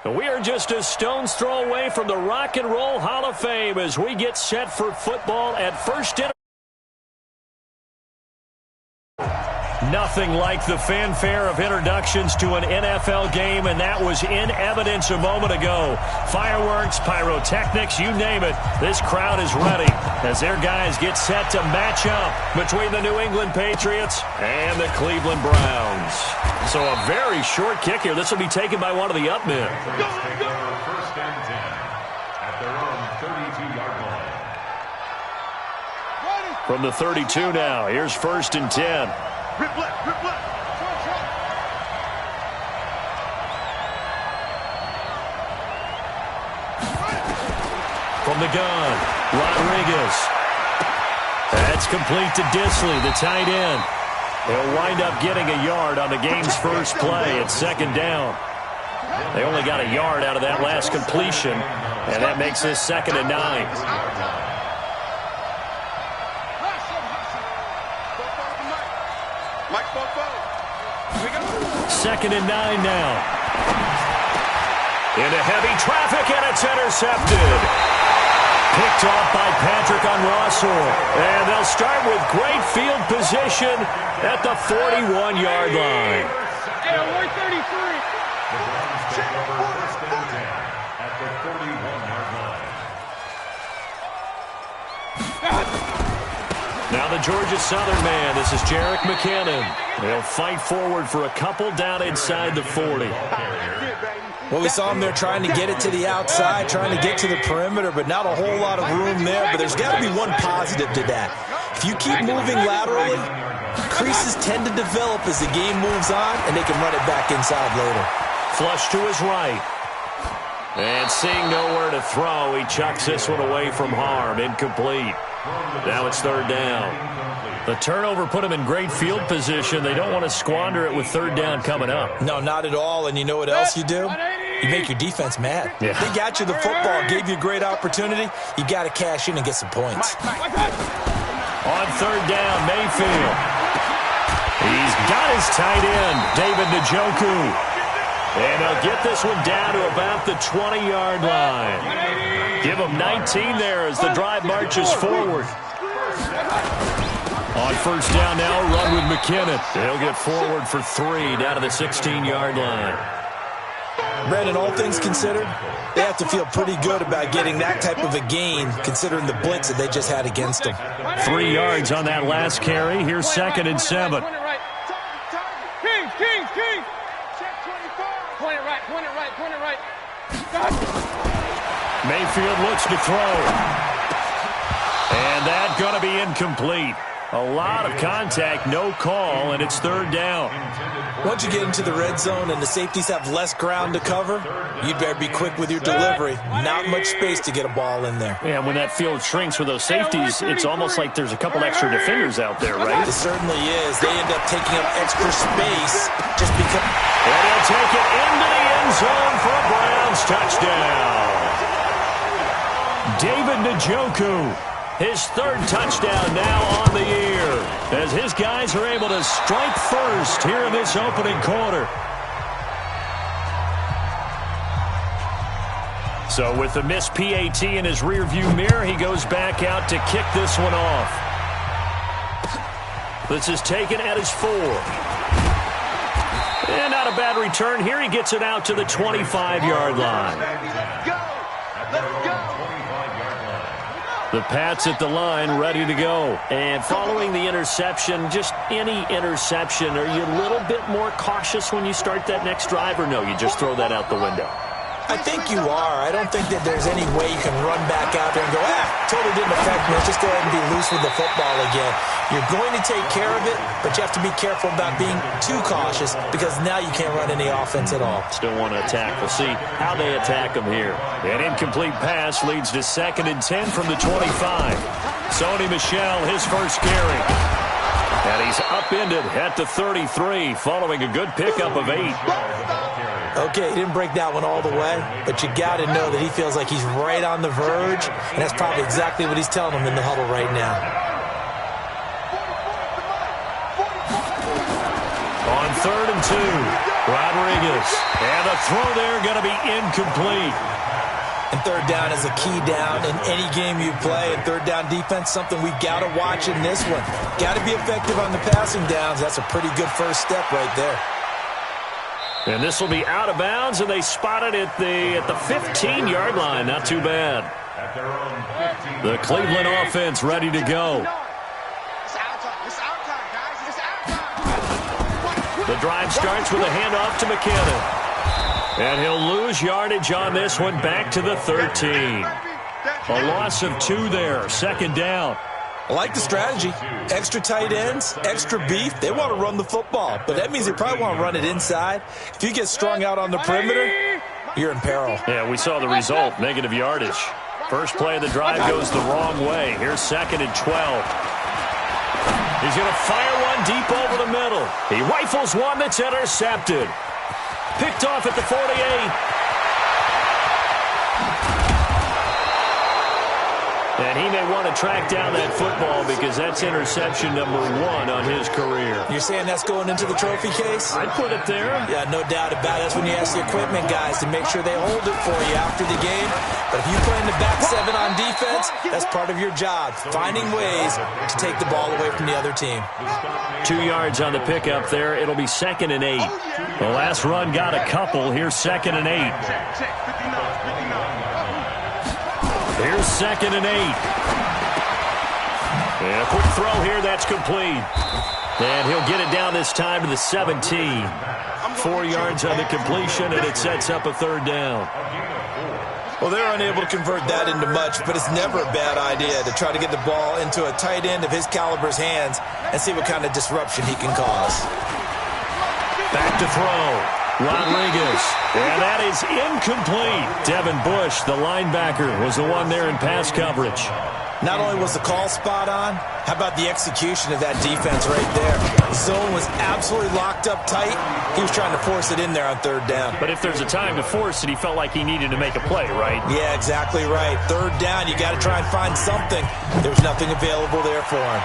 We are just a stone's throw away from the Rock and Roll Hall of Fame as we get set for football at first. Nothing like the fanfare of introductions to an NFL game, and that was in evidence a moment ago. Fireworks, pyrotechnics, you name it. This crowd is ready as their guys get set to match up between the New England Patriots and the Cleveland Browns. So a very short kick here. This will be taken by one of the up men. First and 10 at their own 32-yard line. From the 32 now, here's first and 10. Rip left, rip left. From the gun, Rodriguez. That's complete to Disley, the tight end. He'll wind up getting a yard on the game's first play at second down. They only got a yard out of that last completion, and that makes this 2nd and 9. Second and 9 now. Into heavy traffic, and it's intercepted. Picked off by Patrick on Russell. And they'll start with great field position at the 41-yard line. Yeah, 133. The Browns take over first and 10 at the 41-yard line. Now the Georgia Southern man. This is Jerick McKinnon. They'll fight forward for a couple down inside the 40. Well, we saw him there trying to get it to the outside, trying to get to the perimeter, but not a whole lot of room there. But there's got to be one positive to that. If you keep moving laterally, creases tend to develop as the game moves on, and they can run it back inside later. Flush to his right. And seeing nowhere to throw, he chucks this one away from harm. Incomplete. Now it's third down. The turnover put them in great field position. They don't want to squander it with third down coming up. No, not at all. And you know what else you do? You make your defense mad. Yeah. They got you the football, gave you a great opportunity. You got to cash in and get some points. On third down, Mayfield. He's got his tight end, David Njoku. And he'll get this one down to about the 20-yard line. Give him 19 there as the drive marches forward. On first down now, run with McKinnon. He'll get forward for 3 down to the 16-yard line. Brandon, all things considered, they have to feel pretty good about getting that type of a gain considering the blitz that they just had against them. 3 yards on that last carry. Here's 2nd and 7. Kings. Point it right. Mayfield looks to throw. And that's going to be incomplete. A lot of contact, no call, and it's third down. Once you get into the red zone and the safeties have less ground to cover, you'd better be quick with your delivery. Not much space to get a ball in there. Yeah, when that field shrinks with those safeties, it's almost like there's a couple extra defenders out there, right? It certainly is. They end up taking up extra space just because. And he'll take it into the end zone for a Browns touchdown. David Njoku. His 3rd touchdown now on the year as his guys are able to strike first here in this opening quarter. So with the missed PAT in his rearview mirror, he goes back out to kick this one off. This is taken at his 4. And not a bad return here. He gets it out to the 25-yard line. Let's go. The Pats at the line, ready to go. And following the interception, just any interception, are you a little bit more cautious when you start that next drive, or no, you just throw that out the window? I think you are. I don't think that there's any way you can run back out there and go, totally didn't affect me. Let's just go ahead and be loose with the football again. You're going to take care of it, but you have to be careful about being too cautious because now you can't run any offense at all. Still want to attack. We'll see how they attack them here. An incomplete pass leads to 2nd and 10 from the 25. Sony Michel, his first carry. And he's upended at the 33 following a good pickup of 8. Okay, he didn't break that one all the way, but you got to know that he feels like he's right on the verge, and that's probably exactly what he's telling them in the huddle right now. On 3rd and 2. Rodriguez. And the throw there going to be incomplete. And third down is a key down in any game you play. And third down defense, something we've got to watch in this one. Got to be effective on the passing downs. That's a pretty good first step right there. And this will be out of bounds, and they spot it at the 15-yard line. Not too bad. The Cleveland offense ready to go. The drive starts with a handoff to McKinnon. And he'll lose yardage on this one, back to the 13. A loss of 2 there, second down. I like the strategy. Extra tight ends, extra beef. They want to run the football, but that means they probably want to run it inside. If you get strung out on the perimeter, you're in peril. Yeah, we saw the result, negative yardage. First play of the drive goes the wrong way. Here's 2nd and 12. He's going to fire one deep over the middle. He rifles one that's intercepted. Picked off at the 48. And he may want to track down that football because that's interception number 1 on his career. You're saying that's going into the trophy case? I'd put it there. Yeah, no doubt about it. That's when you ask the equipment guys to make sure they hold it for you after the game. But if you play in the back 7 on defense, that's part of your job, finding ways to take the ball away from the other team. 2 yards on the pickup there. It'll be 2nd and 8. The last run got a couple. Here's 2nd and 8. Here's 2nd and 8. And a quick throw here. That's complete. And he'll get it down this time to the 17. 4 yards on the completion, and it sets up a third down. Well, they're unable to convert that into much, but it's never a bad idea to try to get the ball into a tight end of his caliber's hands and see what kind of disruption he can cause. Back to throw. Rodriguez. And that is incomplete. Devin Bush, the linebacker, was the one there in pass coverage. Not only was the call spot on, how about the execution of that defense right there? The zone was absolutely locked up tight. He was trying to force it in there on third down. But if there's a time to force it, he felt like he needed to make a play, right? Yeah, exactly right. Third down, you got to try and find something. There was nothing available there for him.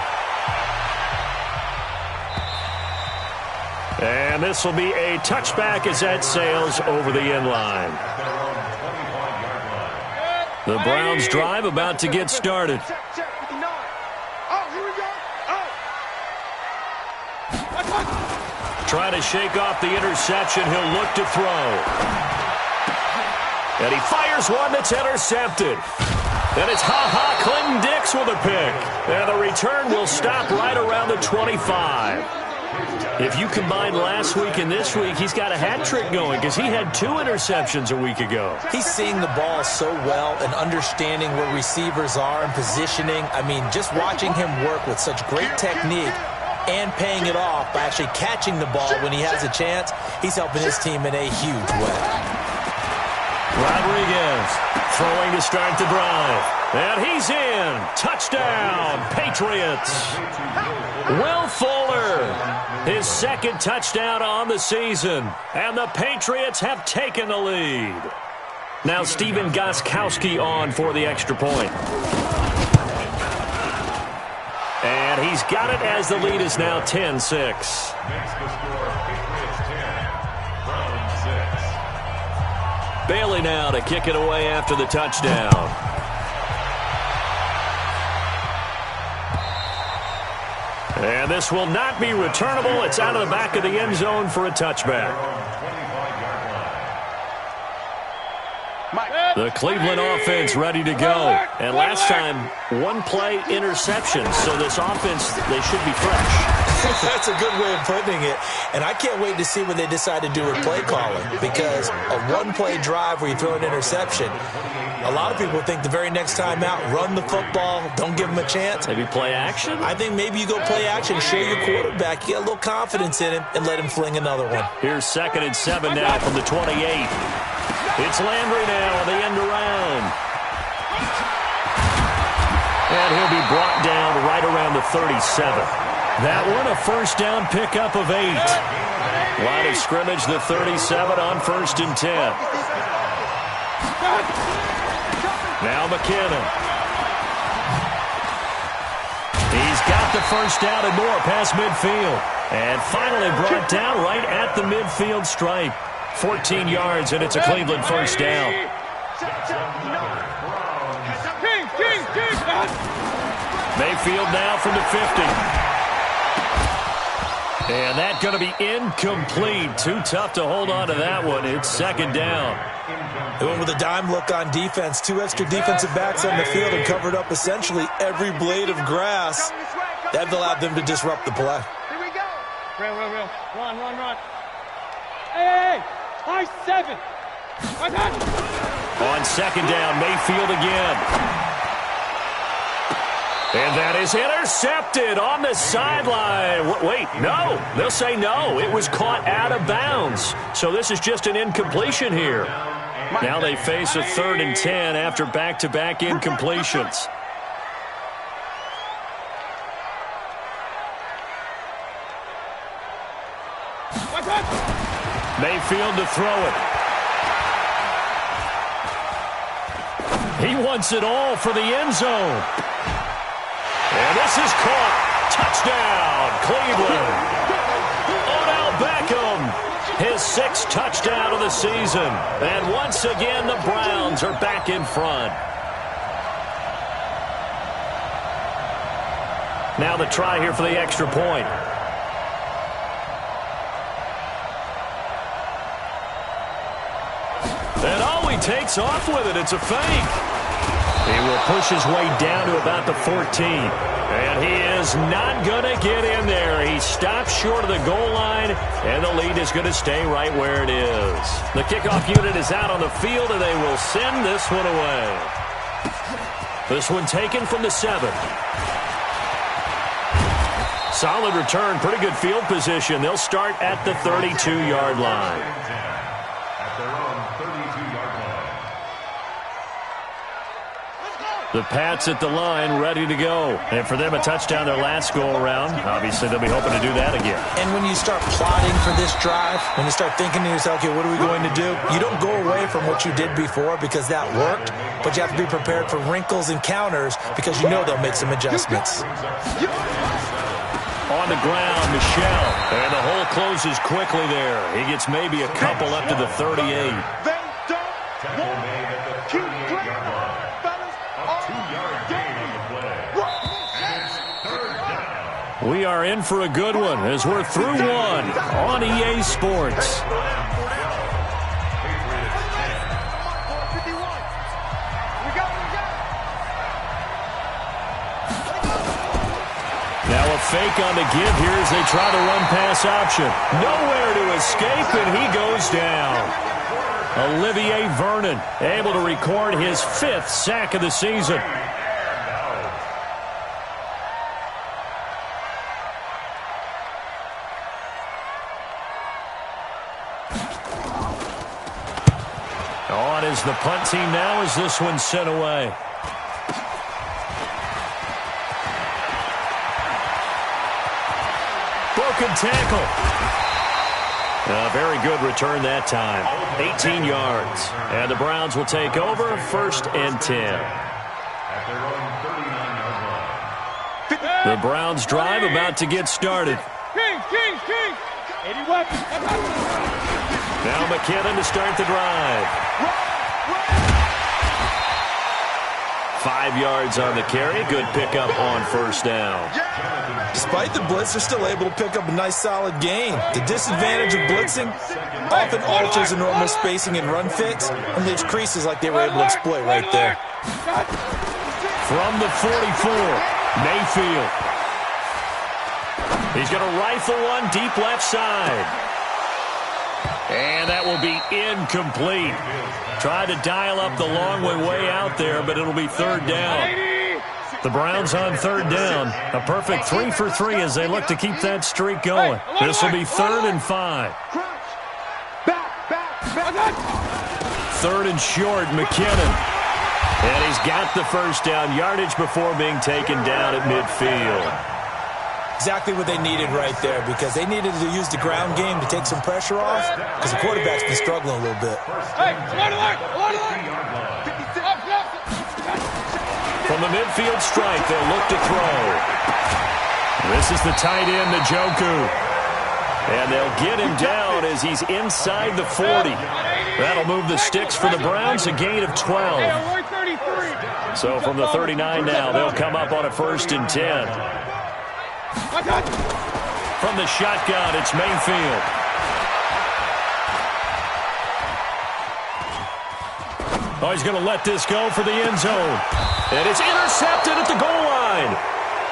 And this will be a touchback as that sails over the end line. The Browns drive about to get started. Trying to shake off the interception. He'll look to throw. And he fires one that's intercepted. And it's Clinton Dix with a pick. And the return will stop right around the 25. If you combine last week and this week, he's got a hat trick going because he had 2 interceptions a week ago. He's seeing the ball so well and understanding where receivers are and positioning. I mean, just watching him work with such great technique and paying it off by actually catching the ball when he has a chance, he's helping his team in a huge way. Rodriguez throwing to start the drive. And he's in. Touchdown, Patriots. Will Fuller, his 2nd touchdown on the season. And the Patriots have taken the lead. Now Stephen Gostkowski on for the extra point. And he's got it as the lead is now 10-6. Bailey now to kick it away after the touchdown. And this will not be returnable. It's out of the back of the end zone for a touchback. The Cleveland offense ready to go. And last time, 1 play interception. So this offense, they should be fresh. That's a good way of putting it. And I can't wait to see what they decide to do with play calling. Because a 1-play drive where you throw an interception, a lot of people think the very next time out, run the football, don't give them a chance. Maybe play action? I think maybe you go play action, show your quarterback, get a little confidence in him, and let him fling another one. Here's 2nd and 7 now from the 28. It's Landry now on the end around. And he'll be brought down right around the 37. That one a first down pickup of 8. Line of scrimmage, the 37 on 1st and 10. Now McKinnon. He's got the first down and more past midfield. And finally brought down right at the midfield stripe. 14 yards, and it's a Cleveland first down. Mayfield now from the 50. And that's going to be incomplete. Too tough to hold on to that one. It's second down. They went with a dime look on defense. 2 extra defensive backs on the field and covered up essentially every blade of grass. That allowed them to disrupt the play. Here we go. Real. Run. Hey. High 7. On second down, Mayfield again. And that is intercepted on the sideline. Wait, no. They'll say no. It was caught out of bounds. So this is just an incompletion here. Now they face a 3rd and 10 after back-to-back incompletions. Mayfield to throw it. He wants it all for the end zone. And this is caught. Touchdown, Cleveland. Odell Beckham, his 6th touchdown of the season. And once again, the Browns are back in front. Now the try here for the extra point. And he takes off with it. It's a fake. He will push his way down to about the 14. And he is not going to get in there. He stops short of the goal line, and the lead is going to stay right where it is. The kickoff unit is out on the field, and they will send this one away. This one taken from the 7. Solid return, pretty good field position. They'll start at the 32-yard line. The Pats at the line, ready to go. And for them, a touchdown their last go-around. Obviously, they'll be hoping to do that again. And when you start plotting for this drive, when you start thinking to yourself, okay, what are we going to do? You don't go away from what you did before because that worked, but you have to be prepared for wrinkles and counters because you know they'll make some adjustments. On the ground, Michelle. And the hole closes quickly there. He gets maybe a couple up to the 38. We are in for a good one as we're through one on EA Sports. Now a fake on the give here as they try to run pass option. Nowhere to escape, and he goes down. Olivier Vernon able to record his 5th sack of the season. On is the punt team now as this one's sent away. Broken tackle. A very good return that time. 18 yards. And the Browns will take over 1st and 10. The Browns drive about to get started. King. 80 weapons. Now McKinnon to start the drive. 5 yards on the carry. Good pickup on 1st down. Despite the blitz, they're still able to pick up a nice solid gain. The disadvantage of blitzing often alters the normal spacing and run fits and leaves creases like they were able to exploit right there. From the 44, Mayfield. He's going to rifle one deep left side. And that will be incomplete. Tried to dial up the long way out there, but it'll be 3rd down. The Browns on 3rd down. A perfect 3 for 3 as they look to keep that streak going. This will be 3rd and 5. 3rd and short, McKinnon. And he's got the 1st down yardage before being taken down at midfield. Exactly what they needed right there because they needed to use the ground game to take some pressure off because the quarterback's been struggling a little bit. From the midfield stripe, they'll look to throw. This is the tight end, Njoku. And they'll get him down as he's inside the 40. That'll move the sticks for the Browns, a gain of 12. So from the 39 now, they'll come up on a 1st and 10. From the shotgun, it's Mayfield. Oh, he's going to let this go for the end zone. And it's intercepted at the goal line.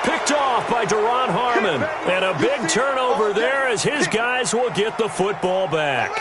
Picked off by Duron Harmon. And a big turnover there as his guys will get the football back.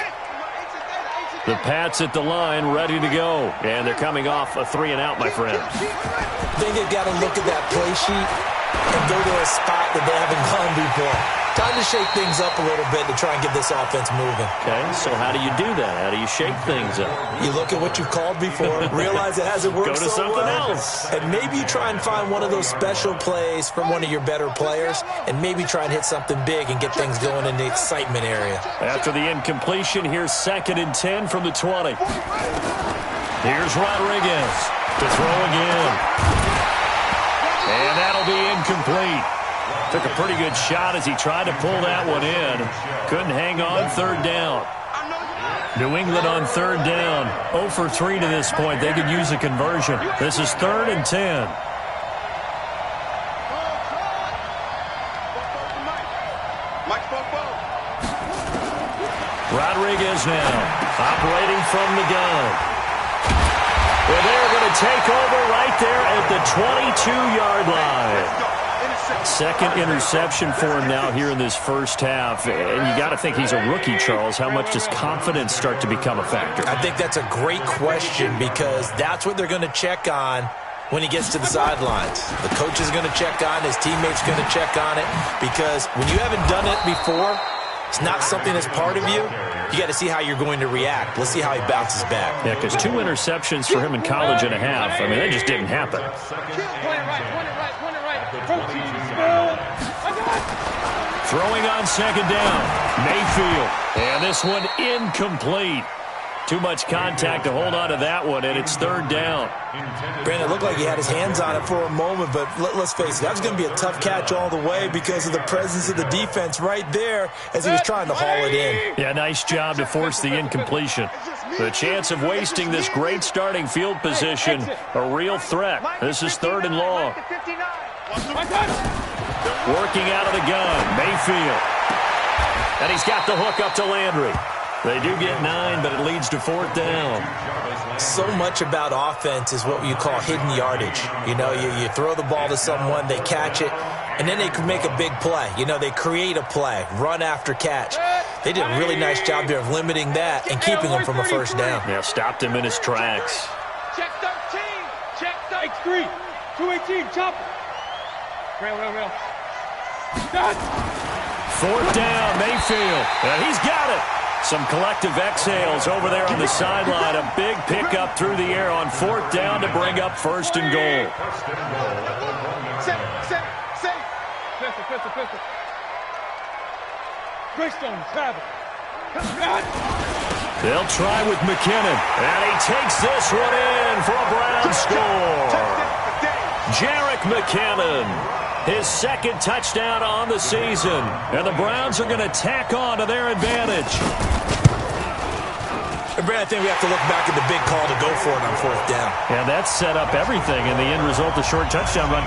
The Pats at the line ready to go. And they're coming off a 3-and-out, my friend. I think they've got to look at that play sheet and go to a spot that they haven't gone before. Time to shake things up a little bit to try and get this offense moving. Okay, so how do you do that? How do you shake things up? You look at what you've called before, realize it hasn't worked Go to so something well, else. and maybe you try and find one of those special plays from one of your better players, and maybe try and hit something big and get things going in the excitement area. After the incompletion, here's 2nd and 10 from the 20. Here's Rodriguez to throw again. And that'll be incomplete. Took a pretty good shot as he tried to pull that one in. Couldn't hang on 3rd down. New England on 3rd down. 0 for 3 to this point. They could use a conversion. This is 3rd and 10. Rodriguez now operating from the gun. Well, they're going to take over right there at the 22-yard line. 2nd interception for him now here in this first half. And you got to think he's a rookie, Charles. How much does confidence start to become a factor? I think that's a great question because that's what they're going to check on when he gets to the sidelines. The coach is going to check on it. His teammates are going to check on it because when you haven't done it before, it's not something that's part of you. You got to see how you're going to react. Let's see how he bounces back. Yeah, because 2 interceptions for him in college and a half. I mean, that just didn't happen. Throwing on 2nd down. Mayfield. And this one incomplete. Too much contact to hold on to that one, and it's 3rd down. Brandon, it looked like he had his hands on it for a moment, but let's face it, that was going to be a tough catch all the way because of the presence of the defense right there as he was trying to haul it in. Yeah, nice job to force the incompletion. The chance of wasting this great starting field position, a real threat. This is 3rd and long. Working out of the gun, Mayfield. And he's got the hook up to Landry. They do get 9, but it leads to 4th down. So much about offense is what you call hidden yardage. You know, you throw the ball to someone, they catch it, and then they can make a big play. You know, they create a play, run after catch. They did a really nice job there of limiting that and keeping him from a 1st down. Yeah, stopped him in his tracks. Check 13. Check 3. 218. Chop. Rail. 4th down, Mayfield. And he's got it. Some collective exhales over there on the sideline. A big pickup through the air on 4th down to bring up 1st and goal. Set. Pistol. Greystone, Travis. They'll try with McKinnon. And he takes this one in for a Brown score. Jerick McKinnon. His 2nd touchdown on the season. And the Browns are going to tack on to their advantage. And Brad, I think we have to look back at the big call to go for it on 4th down. And that set up everything in the end result, the short touchdown run.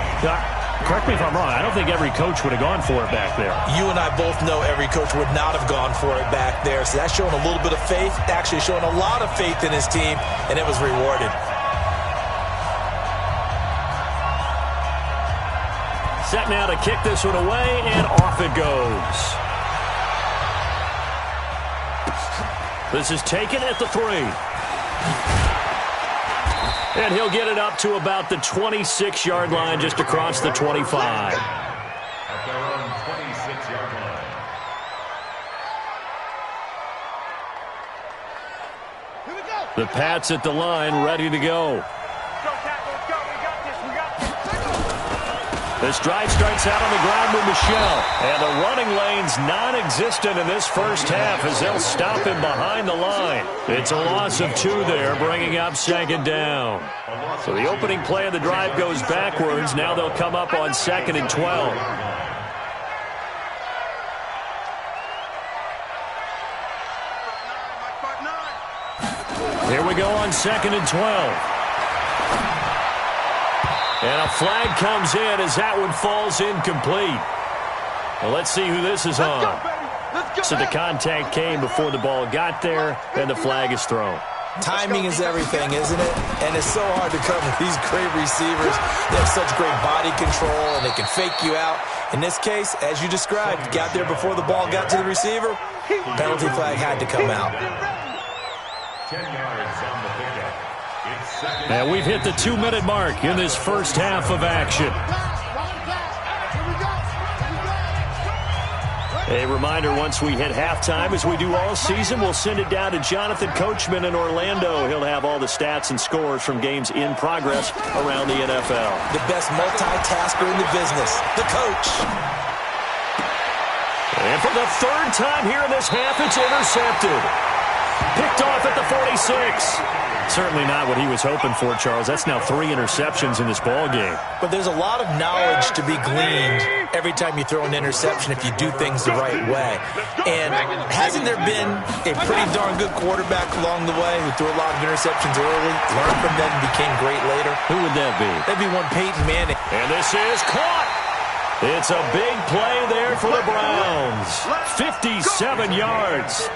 Correct me if I'm wrong. I don't think every coach would have gone for it back there. You and I both know every coach would not have gone for it back there. So that's showing a little bit of faith, actually showing a lot of faith in his team, and it was rewarded. Set now to kick this one away, and off it goes. This is taken at the 3. And he'll get it up to about the 26-yard line, just across the 25. At their own 26-yard line. The Pats at the line, ready to go. This drive starts out on the ground with Michelle. And the running lane's non-existent in this first half as they'll stop him behind the line. It's a loss of 2 there, bringing up 2nd down. So the opening play of the drive goes backwards. Now they'll come up on 2nd and 12. go on 2nd and 12. And a flag comes in as that one falls incomplete. Well, let's see who this is on. So the contact came before the ball got there, and the flag is thrown. Timing is everything, isn't it? And it's so hard to cover these great receivers. They have such great body control, and they can fake you out. In this case, as you described, got there before the ball got to the receiver. Penalty flag had to come out. 10 yards on the pickup. It's second. And we've hit the 2-minute mark in this first half of action. A reminder, once we hit halftime, as we do all season, we'll send it down to Jonathan Coachman in Orlando. He'll have all the stats and scores from games in progress around the NFL. The best multitasker in the business, the coach. And for the third time here in this half, it's intercepted. Picked off at the 46. Certainly not what he was hoping for, Charles. That's now 3 interceptions in this ball game. But there's a lot of knowledge to be gleaned every time you throw an interception if you do things the right way. And hasn't there been a pretty darn good quarterback along the way who threw a lot of interceptions early, learned from them, and became great later? Who would that be? That'd be one Peyton Manning. And this is caught. It's a big play there for the Browns. 57 yards.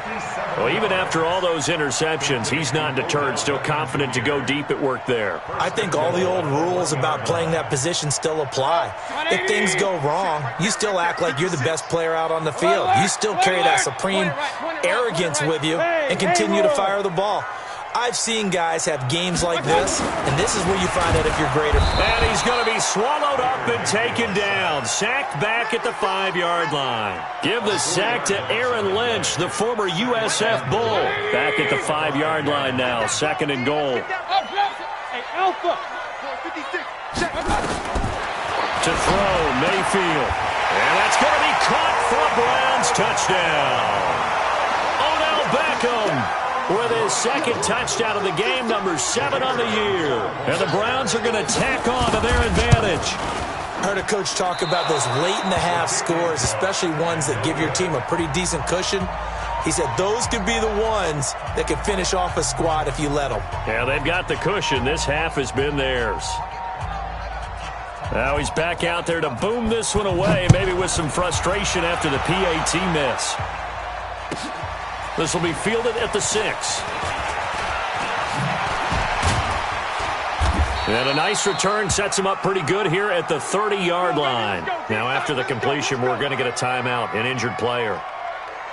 Well, even after all those interceptions, he's not deterred, still confident to go deep at work there. I think all the old rules about playing that position still apply. If things go wrong, you still act like you're the best player out on the field. You still carry that supreme arrogance with you and continue to fire the ball. I've seen guys have games like this, and this is where you find out if you're greater. And he's going to be swallowed up and taken down. Sacked back at the 5-yard line. Give the sack to Aaron Lynch, the former USF Bull. Back at the 5-yard line now, 2nd and goal. To throw, Mayfield. And that's going to be caught for a Browns touchdown. Odell Beckham with his 2nd touchdown of the game, number 7 on the year. And the Browns are going to tack on to their advantage. I heard a coach talk about those late-in-the-half scores, especially ones that give your team a pretty decent cushion. He said those could be the ones that can finish off a squad if you let them. Yeah, they've got the cushion. This half has been theirs. Now he's back out there to boom this one away, maybe with some frustration after the PAT miss. This will be fielded at the 6. And a nice return sets him up pretty good here at the 30-yard line. Now after the completion, we're going to get a timeout, an injured player.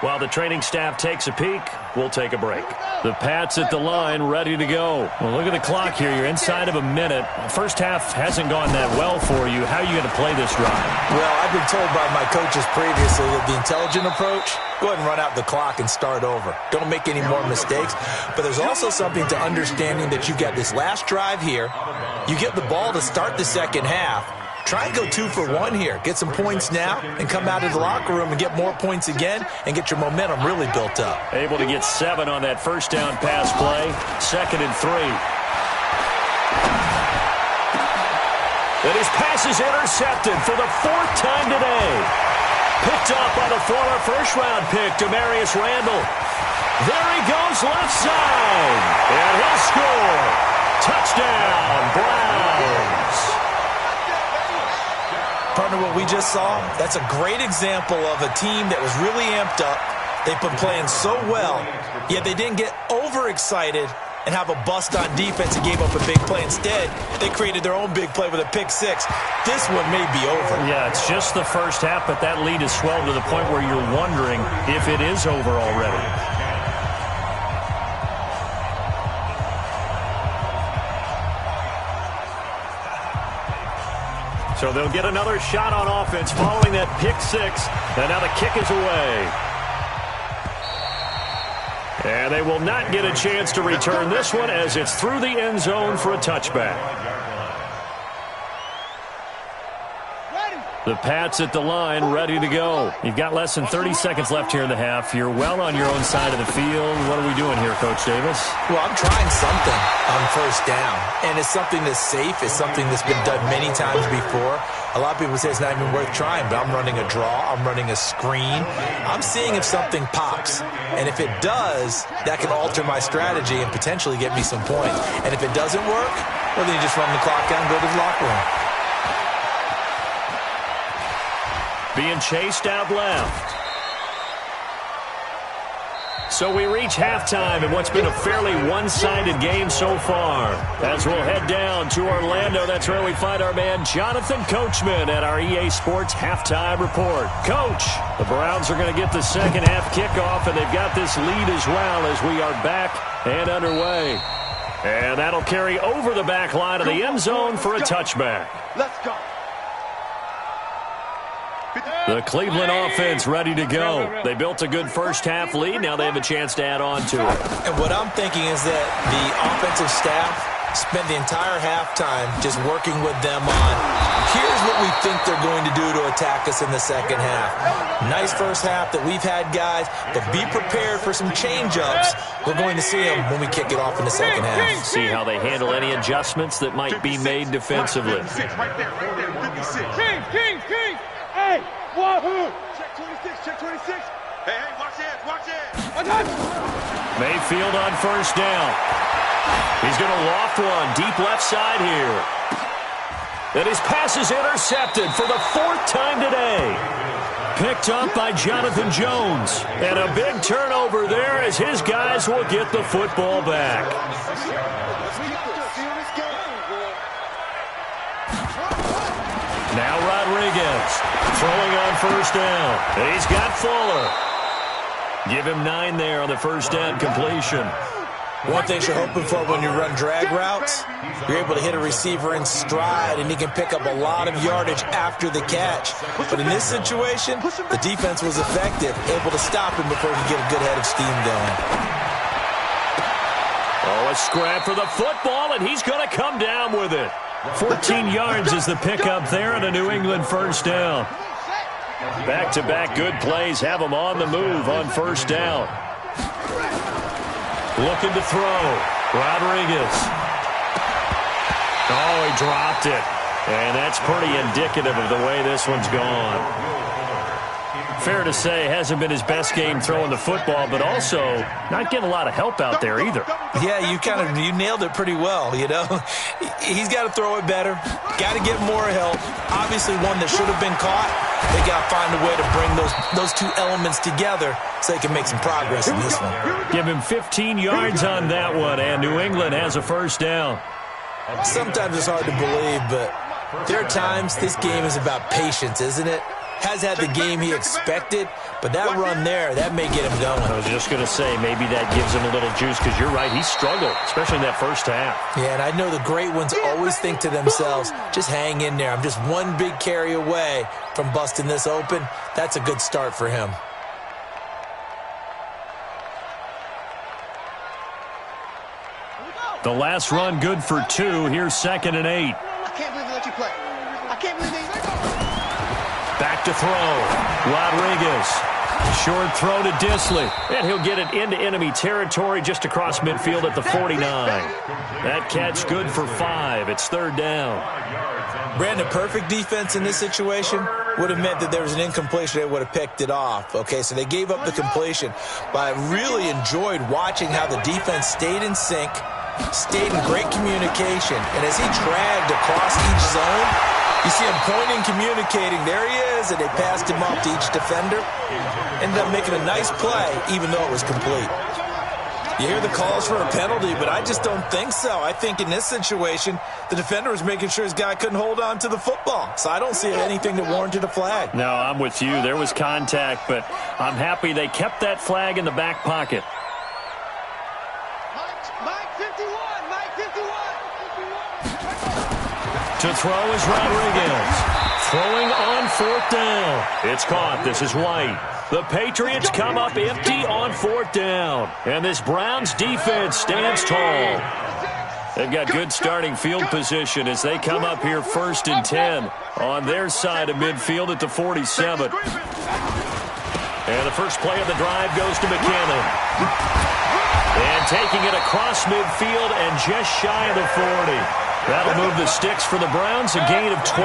While the training staff takes a peek, we'll take a break. The Pats at the line, ready to go. Well, look at the clock here. You're inside of a minute. First half hasn't gone that well for you. How are you going to play this drive? Well, I've been told by my coaches previously that the intelligent approach, go ahead and run out the clock and start over. Don't make any more mistakes. But there's also something to understanding that you got this last drive here. You get the ball to start the second half. Try and go 2 for 1 here. Get some points now and come out of the locker room and get more points again and get your momentum really built up. Able to get 7 on that first down pass play. 2nd and 3. And his pass is intercepted for the 4th time today. Picked up by the former first-round pick, Demarius Randall. There he goes left side. And he'll score. Touchdown, Browns. Partner, what we just saw, that's a great example of a team that was really amped up. They've been playing so well, yet they didn't get overexcited and have a bust on defense and gave up a big play. Instead, they created their own big play with a pick 6. This one may be over. Yeah, it's just the first half, but that lead is swelled to the point where you're wondering if it is over already. So they'll get another shot on offense following that pick 6. And now the kick is away. And they will not get a chance to return this one as it's through the end zone for a touchback. The Pats at the line, ready to go. You've got less than 30 seconds left here in the half. You're well on your own side of the field. What are we doing here, Coach Davis? Well, I'm trying something on first down, and it's something that's safe. It's something that's been done many times before. A lot of people say it's not even worth trying, but I'm running a draw. I'm running a screen. I'm seeing if something pops, and if it does, that can alter my strategy and potentially get me some points. And if it doesn't work, well, then you just run the clock down and go to the locker room. Being chased out left. So we reach halftime in what's been a fairly one-sided game so far. As we'll head down to Orlando, that's where we find our man Jonathan Coachman at our EA Sports Halftime Report. Coach, the Browns are going to get the second half kickoff, and they've got this lead as well as we are back and underway. And that'll carry over the back line of the end zone for a touchback. Let's go. The Cleveland offense ready to go. They built a good first half lead. Now they have a chance to add on to it. And what I'm thinking is that the offensive staff spent the entire halftime just working with them on, here's what we think they're going to do to attack us in the second half. Nice first half that we've had, guys, but be prepared for some change-ups. We're going to see them when we kick it off in the second half. See how they handle any adjustments that might be made defensively. Right there, 56. King! Hey, wahoo! Check 26. Hey, watch it. Mayfield on first down. He's going to loft one deep left side here. And his pass is intercepted for the fourth time today. Picked up by Jonathan Jones. And a big turnover there as his guys will get the football back. Now Rodriguez throwing on first down. And he's got Fuller. Give him 9 there on the first down completion. One thing you're hoping for when you run drag routes, you're able to hit a receiver in stride, and he can pick up a lot of yardage after the catch. But in this situation, the defense was effective, able to stop him before he could get a good head of steam going. Oh, a scrap for the football, and he's going to come down with it. 14 yards is the pickup there and a New England first down. Back-to-back good plays have them on the move on first down. Looking to throw. Rodriguez. Oh, he dropped it. And that's pretty indicative of the way this one's gone. Fair to say, hasn't been his best game throwing the football, but also not getting a lot of help out there either. Yeah, you nailed it pretty well, you know. He's got to throw it better. Got to get more help. Obviously one that should have been caught. They got to find a way to bring those two elements together so they can make some progress in this one. Give him 15 yards on that one, and New England has a first down. Sometimes it's hard to believe, but there are times this game is about patience, isn't it? Has had the game he expected, but that run there, that may get him going. I was just going to say, maybe that gives him a little juice, because you're right, he struggled, especially in that first half. Yeah, and I know the great ones always think to themselves, just hang in there. I'm just one big carry away from busting this open. That's a good start for him. The last run good for 2. Here's 2nd and 8. I can't believe they let you play. I can't believe they... Back to throw. Rodriguez. Short throw to Disley. And he'll get it into enemy territory just across midfield at the 49. That catch good for 5. It's 3rd down. Brandon, perfect defense in this situation would have meant that there was an incompletion. They would have picked it off. Okay, so they gave up the completion. But I really enjoyed watching how the defense stayed in sync, stayed in great communication. And as he dragged across each zone, you see him pointing, communicating. There he is, and they passed him off to each defender. Ended up making a nice play, even though it was complete. You hear the calls for a penalty, but I just don't think so. I think in this situation, the defender was making sure his guy couldn't hold on to the football. So I don't see anything that warranted a flag. No, I'm with you. There was contact, but I'm happy they kept that flag in the back pocket. Mike 51! To throw is Rodriguez. Throwing on 4th down. It's caught. This is White. The Patriots come up empty on 4th down. And this Browns defense stands tall. They've got good starting field position as they come up here 1st and 10 on their side of midfield at the 47. And the first play of the drive goes to McKinnon. And taking it across midfield and just shy of the 40. That'll move the sticks for the Browns, a gain of 12.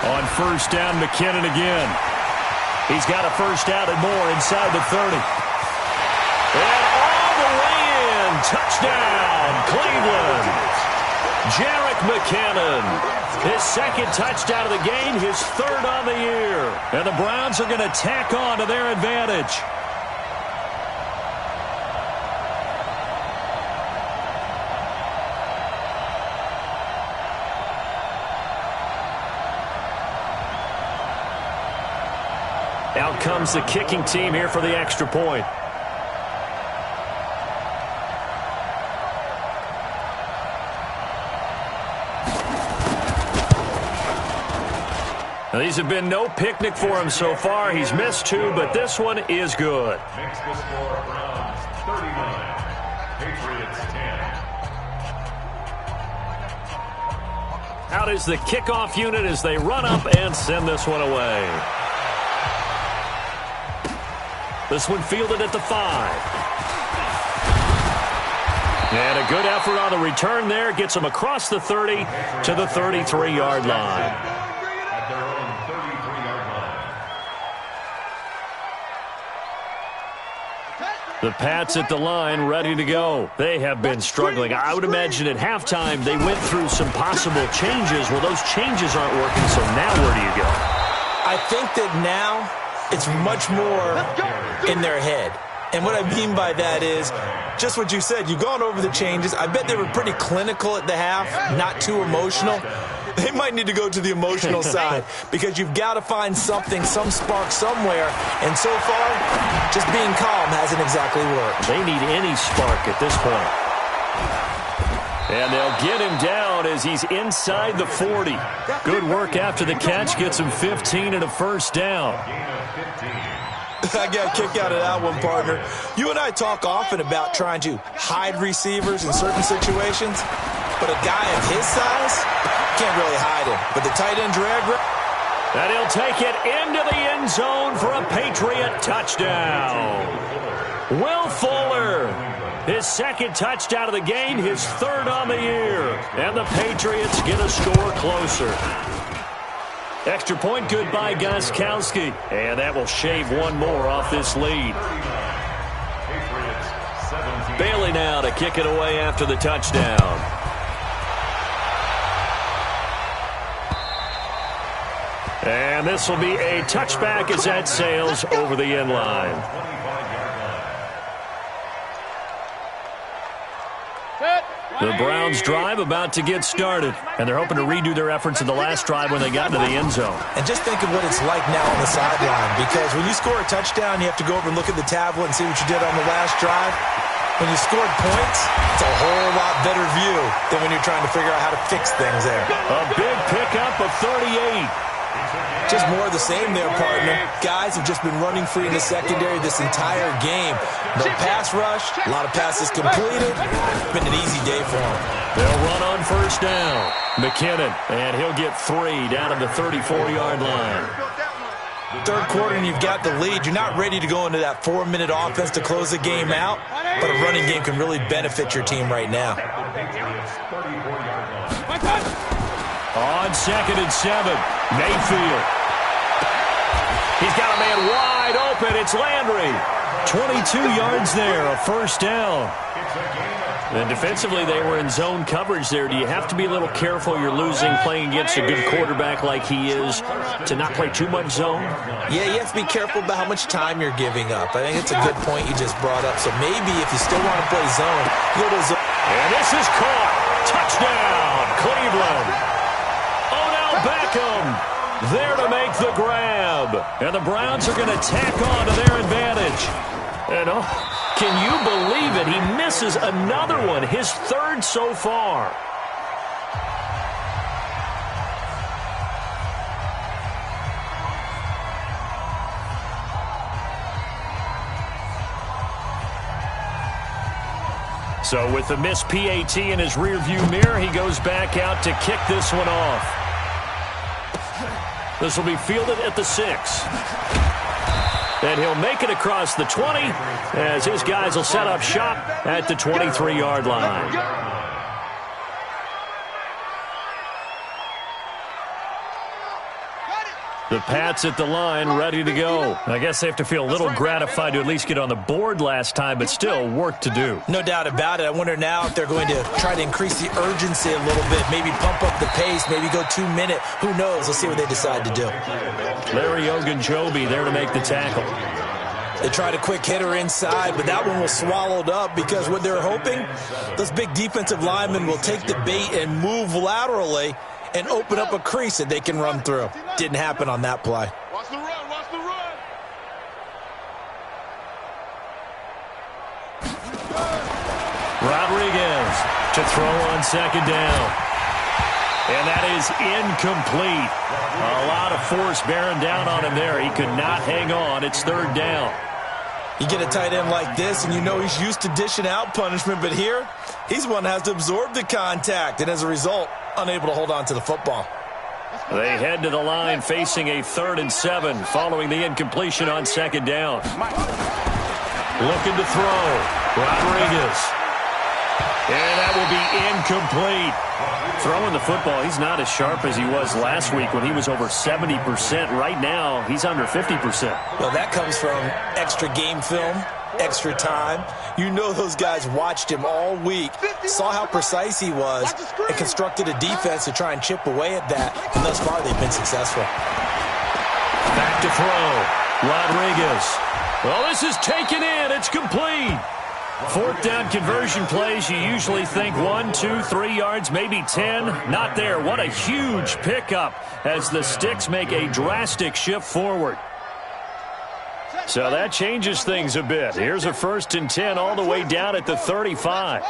On first down, McKinnon again. He's got a first down and more inside the 30. And all the way in. Touchdown, Cleveland. Jerick McKinnon. His second touchdown of the game, his 3rd on the year. And the Browns are going to tack on to their advantage. Out comes the kicking team here for the extra point. Now, these have been no picnic for him so far. He's missed 2, but this one is good. Makes the score Browns 39, Patriots 10. Out is the kickoff unit as they run up and send this one away. This one fielded at the 5. And a good effort on the return there. Gets them across the 30 to the 33-yard line. At their own 33-yard line. The Pats at the line ready to go. They have been struggling. I would imagine at halftime they went through some possible changes. Well, those changes aren't working, so now where do you go? I think that now it's much more in their head. And what I mean by that is just what you said. You've gone over the changes. I bet they were pretty clinical at the half, not too emotional. They might need to go to the emotional side because you've got to find something, some spark somewhere. And so far, just being calm hasn't exactly worked. They need any spark at this point. And they'll get him down as he's inside the 40. Good work after the catch. Gets him 15 and a first down. I got a kick out of that one, partner. You and I talk often about trying to hide receivers in certain situations, but a guy of his size can't really hide him. But the tight end drag route, and he'll take it into the end zone for a Patriot touchdown. Will Fuller, his 2nd touchdown of the game, his 3rd on the year. And the Patriots get a score closer. Extra point good by Gostkowski. And that will shave one more off this lead. Bailey now to kick it away after the touchdown. And this will be a touchback as that sails over the end line. The Browns drive about to get started, and they're hoping to redo their efforts in the last drive when they got into the end zone. And just think of what it's like now on the sideline, because when you score a touchdown, you have to go over and look at the tablet and see what you did on the last drive. When you scored points, it's a whole lot better view than when you're trying to figure out how to fix things there. A big pickup of 38. Just more of the same there, partner. Guys have just been running free in the secondary this entire game. No pass rush, a lot of passes completed. Been an easy day for them. They'll run on first down. McKinnon, and he'll get 3 down at the 34-yard line. Third quarter and you've got the lead. You're not ready to go into that 4-minute offense to close the game out, but a running game can really benefit your team right now. On 2nd and 7, Mayfield. He's got a man wide open. It's Landry. 22 yards there, a first down. And defensively, they were in zone coverage there. Do you have to be a little careful? You're losing playing against a good quarterback like he is to not play too much zone? Yeah, you have to be careful about how much time you're giving up. I think it's a good point you just brought up. So maybe if you still want to play zone, go to zone. And this is caught. Touchdown, Cleveland. Beckham there to make the grab. And the Browns are going to tack on to their advantage. And can you believe it? He misses another one, his 3rd so far. So with the missed PAT in his rearview mirror, he goes back out to kick this one off. This will be fielded at the 6. And he'll make it across the 20 as his guys will set up shop at the 23-yard line. The Pats at the line, ready to go. I guess they have to feel a little gratified to at least get on the board last time, but still work to do. No doubt about it. I wonder now if they're going to try to increase the urgency a little bit, maybe pump up the pace, maybe go 2 minute. Who knows? Let's see what they decide to do. Larry Ogunjobi there to make the tackle. They tried a quick hitter inside, but that one was swallowed up because what they're hoping, those big defensive linemen will take the bait and move laterally and open up a crease that they can run through. Didn't happen on that play. Watch the run, watch the run. Rodriguez to throw on second down. And that is incomplete. A lot of force bearing down on him there. He could not hang on. It's third down. You get a tight end like this, and you know he's used to dishing out punishment, but here, he's one that has to absorb the contact, and as a result, unable to hold on to the football. They head to the line facing a 3rd and 7 following the incompletion on second down. Looking to throw. Rodriguez. And that will be incomplete. Throwing the football, he's not as sharp as he was last week when he was over 70%. Right now, he's under 50%. Well, that comes from extra game film, extra time. You know those guys watched him all week, saw how precise he was, and constructed a defense to try and chip away at that. And thus far, they've been successful. Back to throw. Rodriguez. Well, this is taken in. It's complete. 4th down conversion plays, you usually think 1, 2, 3 yards, maybe 10. Not there. What a huge pickup as the Sticks make a drastic shift forward. So that changes things a bit. Here's a 1st and 10 all the way down at the 35.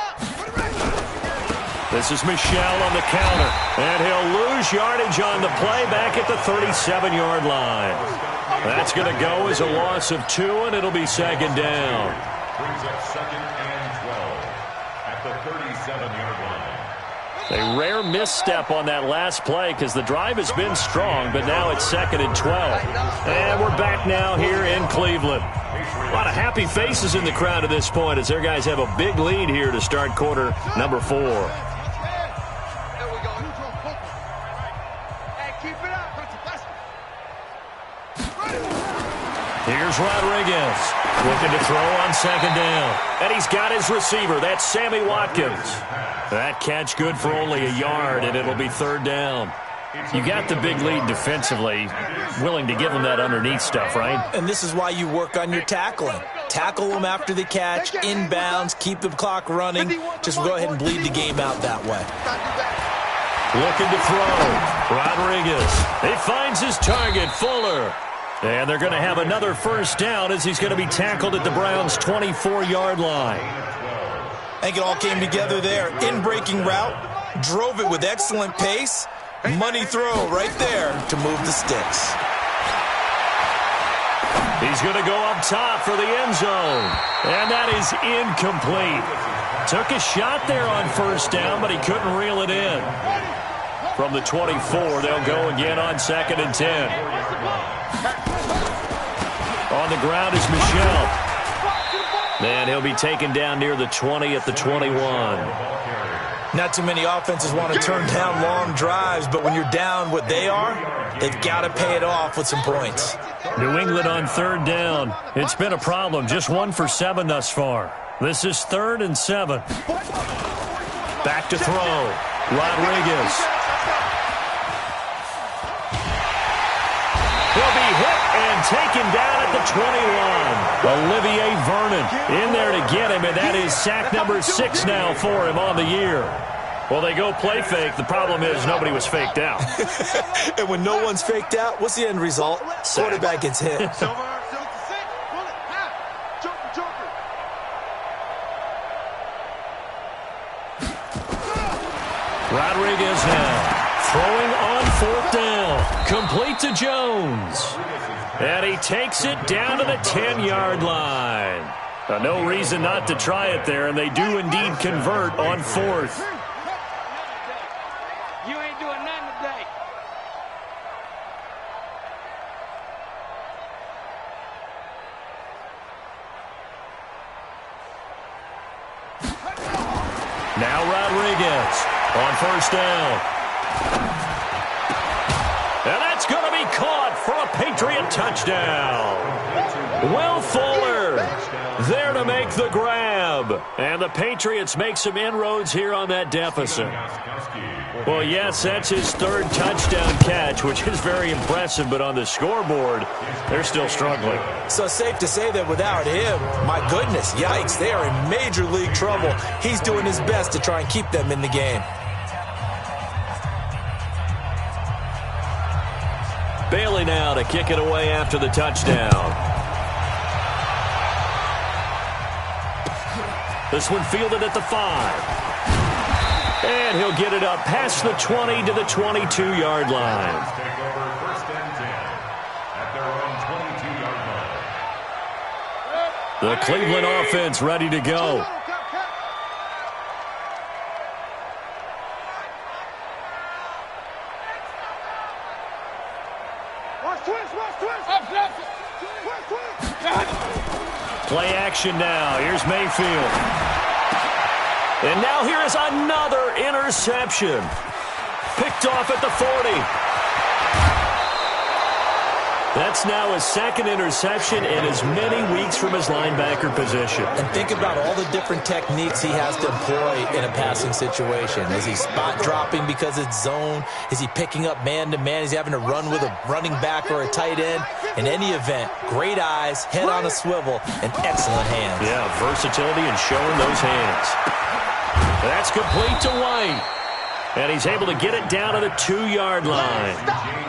This is Michel on the counter, and he'll lose yardage on the play back at the 37-yard line. That's going to go as a loss of 2, and it'll be second down. Brings up 2nd and 12 at the 37-yard line. A rare misstep on that last play because the drive has been strong, but now it's 2nd and 12. And we're back now here in Cleveland. A lot of happy faces in the crowd at this point as their guys have a big lead here to start quarter number 4. Here's Rodriguez looking to throw on second down. And he's got his receiver. That's Sammy Watkins. That catch good for only a yard, and it'll be 3rd down. You got the big lead defensively, willing to give them that underneath stuff, right? And this is why you work on your tackling. Tackle them after the catch, inbounds, keep the clock running. Just go ahead and bleed the game out that way. Looking to throw. Rodriguez. He finds his target, Fuller. And they're going to have another 1st down as he's going to be tackled at the Browns' 24-yard line. I think it all came together there. In-breaking route, drove it with excellent pace. Money throw right there to move the Sticks. He's going to go up top for the end zone. And that is incomplete. Took a shot there on 1st down, but he couldn't reel it in. From the 24, they'll go again on 2nd and 10. On the ground is Michel. And he'll be taken down near the 20 at the 21. Not too many offenses want to turn down long drives, but when you're down what they are, they've got to pay it off with some points. New England on 3rd down. It's been a problem. Just 1 for 7 thus far. This is 3rd and 7. Back to throw. Rodriguez. He'll be hit and taken down at the 21. Olivier Vernon in there to get him, and that is sack number 6 now for him on the year. Well, they go play fake. The problem is nobody was faked out. And when no one's faked out, what's the end result? Quarterback gets hit. Rodriguez now throwing on 4th down. Complete to Jones. And he takes it down to the 10-yard line. No reason not to try it there, and they do indeed convert on 4th. You ain't doing nothing today. Now Rodriguez on 1st down. And that's going to be caught for a Patriot touchdown. Will Fuller there to make the grab. And the Patriots make some inroads here on that deficit. Well, yes, that's his 3rd touchdown catch, which is very impressive. But on the scoreboard, they're still struggling. So safe to say that without him, my goodness, yikes, they are in major league trouble. He's doing his best to try and keep them in the game. Bailey now to kick it away after the touchdown. This one fielded at the 5. And he'll get it up past the 20 to the 22-yard line. Take over 1st and 10 at their own 22-yard line. The Cleveland offense ready to go. Play action now. Here's Mayfield. And now here is another interception. Picked off at the 40. That's now his 2nd interception in as many weeks from his linebacker position. And think about all the different techniques he has to employ in a passing situation. Is he spot dropping because it's zone? Is he picking up man-to-man? Is he having to run with a running back or a tight end? In any event, great eyes, head on a swivel, and excellent hands. Yeah, versatility and showing those hands. That's complete to White. And he's able to get it down to the 2-yard line.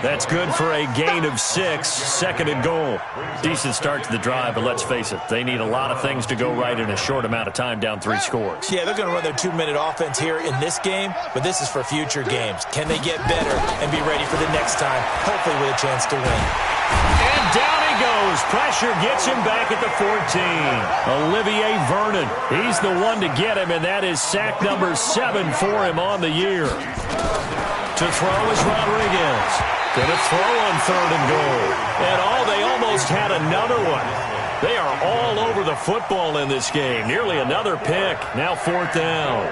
That's good for a gain of 6, 2nd and goal. Decent start to the drive, but let's face it, they need a lot of things to go right in a short amount of time, down 3 scores. Yeah, they're going to run their 2-minute offense here in this game, but this is for future games. Can they get better and be ready for the next time, hopefully with a chance to win? And down he goes. Pressure gets him back at the 14. Olivier Vernon. He's the one to get him, and that is sack number 7 for him on the year. To throw is Rodriguez. Going to throw on 3rd and goal. And they almost had another one. They are all over the football in this game. Nearly another pick. Now 4th down.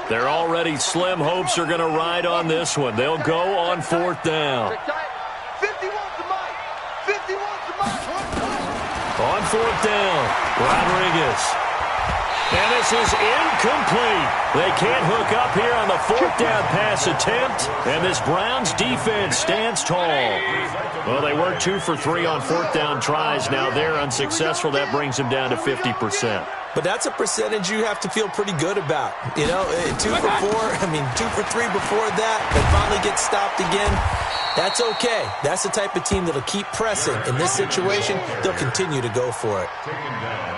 Their already slim hopes are going to ride on this one. They'll go on 4th down. 51 to Mike. 51 to Mike. On 4th down, Rodriguez. And this is incomplete. They can't hook up here on the 4th down pass attempt. And this Browns defense stands tall. Well, they were 2 for 3 on 4th down tries. Now they're unsuccessful. That brings them down to 50%. But that's a percentage you have to feel pretty good about. You know, 2 for 2 for 3 before that, but finally get stopped again. That's okay. That's the type of team that'll keep pressing. In this situation, they'll continue to go for it.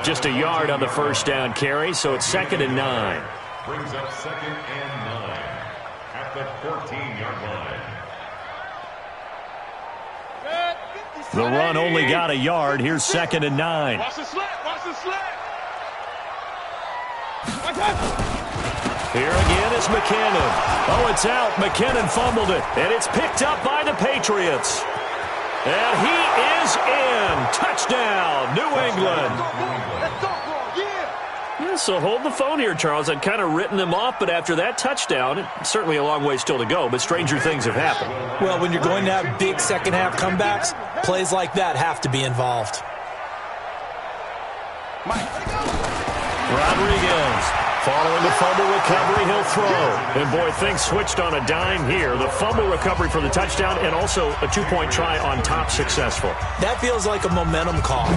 Just a yard on the 1st down carry, so it's 2nd and 9. Brings up 2nd and 9 at the 14-yard line. The run only got a yard. Here's 2nd and 9. Watch the slant. Watch the slant. Here again is McKinnon. Oh, it's out. McKinnon fumbled it. And it's picked up by the Patriots. And he is in. Touchdown, New England. Yeah, so hold the phone here, Charles. I'd kind of written them off, but after that touchdown, it's certainly a long way still to go, but stranger things have happened. Well, when you're going to have big second-half comebacks, plays like that have to be involved. Rodriguez, following the fumble recovery, he'll throw. And boy, things switched on a dime here. The fumble recovery for the touchdown and also a 2-point try on top successful. That feels like a momentum call.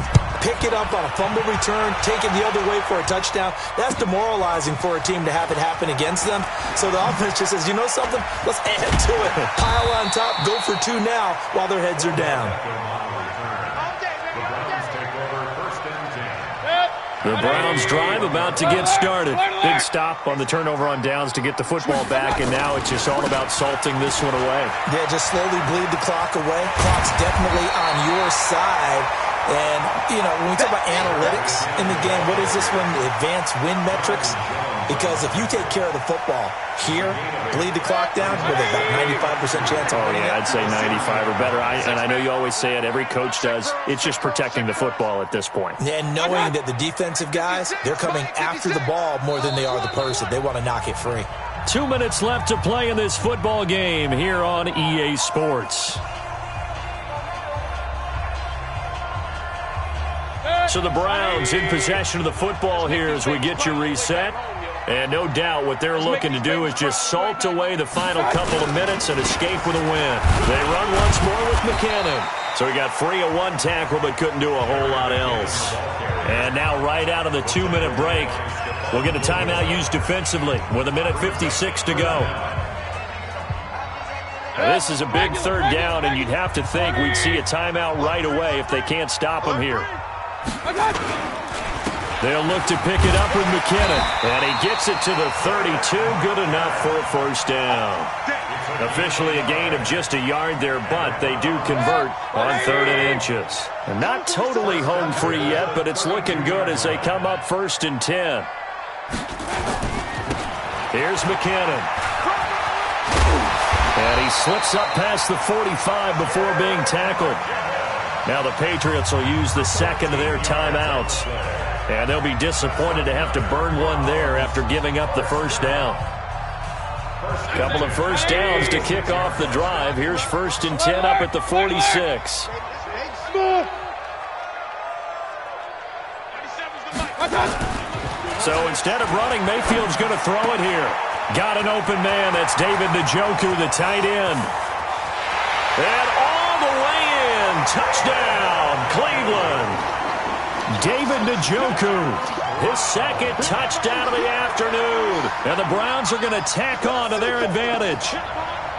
Pick it up on a fumble return, take it the other way for a touchdown. That's demoralizing for a team to have it happen against them. So the offense just says, you know something? Let's add to it. Pile on top, go for 2 now while their heads are down. The Browns drive about to get started. Big stop on the turnover on downs to get the football back, and now it's just all about salting this one away. Yeah, just slowly bleed the clock away. Clock's definitely on your side. And, you know, when we talk about analytics in the game, what is this one? Advanced win metrics? Because if you take care of the football here, bleed the clock down, with about 95% chance of winning. Yeah, I'd say 95 or better. And I know you always say it, every coach does. It's just protecting the football at this point. And knowing that the defensive guys, they're coming after the ball more than they are the person. They want to knock it free. 2 minutes left to play in this football game here on EA Sports. So the Browns in possession of the football here as we get you reset. And no doubt what they're looking to do is just salt away the final couple of minutes and escape with a win. They run once more with McKinnon. So he got free of one tackle but couldn't do a whole lot else. And now right out of the 2-minute break, we'll get a timeout used defensively with 1:56 to go. Now this is a big third down, and you'd have to think we'd see a timeout right away if they can't stop him here. They'll look to pick it up with McKinnon, and he gets it to the 32. Good enough for a first down. Officially a gain of just a yard there, but they do convert on 3rd and inches. And not totally home free yet, but it's looking good as they come up 1st and 10. Here's McKinnon. And he slips up past the 45 before being tackled. Now the Patriots will use the second of their timeouts. And they'll be disappointed to have to burn one there after giving up the first down. Couple of first downs to kick off the drive. Here's 1st and 10 up at the 46. So instead of running, Mayfield's going to throw it here. Got an open man. That's David Njoku, the tight end. And all the way in. Touchdown, Cleveland. David Njoku, his second touchdown of the afternoon. And the Browns are going to tack on to their advantage.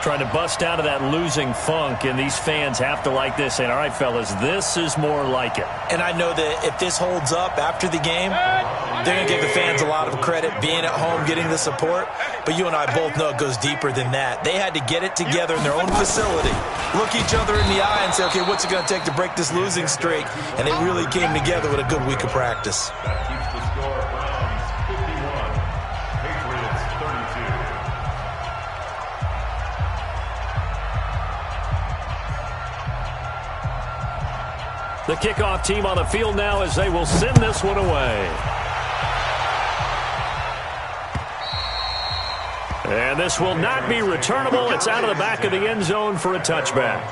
Trying to bust out of that losing funk, and these fans have to like this. And all right, fellas, this is more like it. And I know that if this holds up after the game, they're going to give the fans a lot of credit being at home, getting the support. But you and I both know it goes deeper than that. They had to get it together in their own facility, look each other in the eye and say, okay, what's it going to take to break this losing streak? And they really came together with a good week of practice. That keeps the score. Browns 51, Patriots 32. The kickoff team on the field now as they will send this one away. And this will not be returnable. It's out of the back of the end zone for a touchback.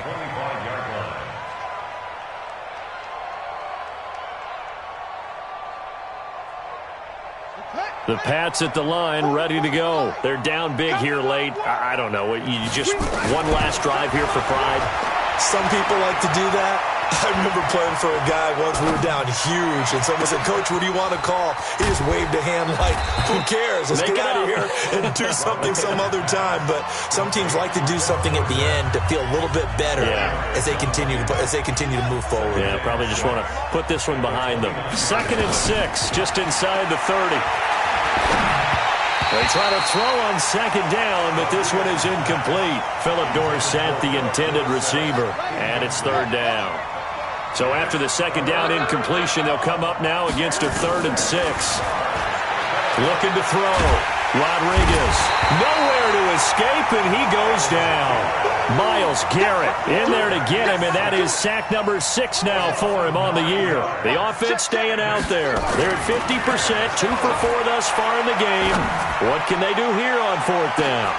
The Pats at the line, ready to go. They're down big here late. I don't know. You just one last drive here for pride. Some people like to do that. I remember playing for a guy once. We were down huge, and someone said, Coach, what do you want to call? He just waved a hand like, who cares? Let's get out of here and do something some other time. But some teams like to do something at the end to feel a little bit better as they continue to move forward. Yeah, probably just want to put this one behind them. 2nd and 6, just inside the 30. They try to throw on 2nd down, but this one is incomplete. Philip Dorsett, the intended receiver, and it's 3rd down. So after the 2nd down incompletion, they'll come up now against a 3rd and 6. Looking to throw. Rodriguez, nowhere to escape, and he goes down. Myles Garrett in there to get him, and that is sack number 6 now for him on the year. The offense staying out there. They're at 50%, 2 for 4 thus far in the game. What can they do here on 4th down?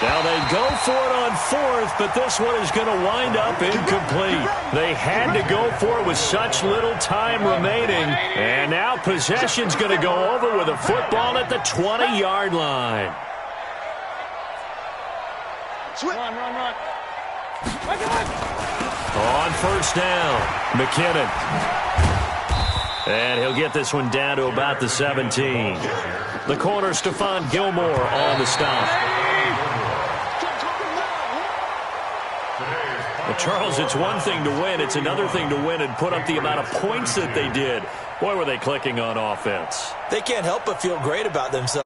Now they go for it on 4th, but this one is going to wind up incomplete. They had to go for it with such little time remaining. And now possession's going to go over with a football at the 20-yard line. Run. On 1st down, McKinnon. And he'll get this one down to about the 17. The corner, Stephon Gilmore on the stop. Well, Charles, it's one thing to win. It's another thing to win and put up the amount of points that they did. Boy, were they clicking on offense. They can't help but feel great about themselves.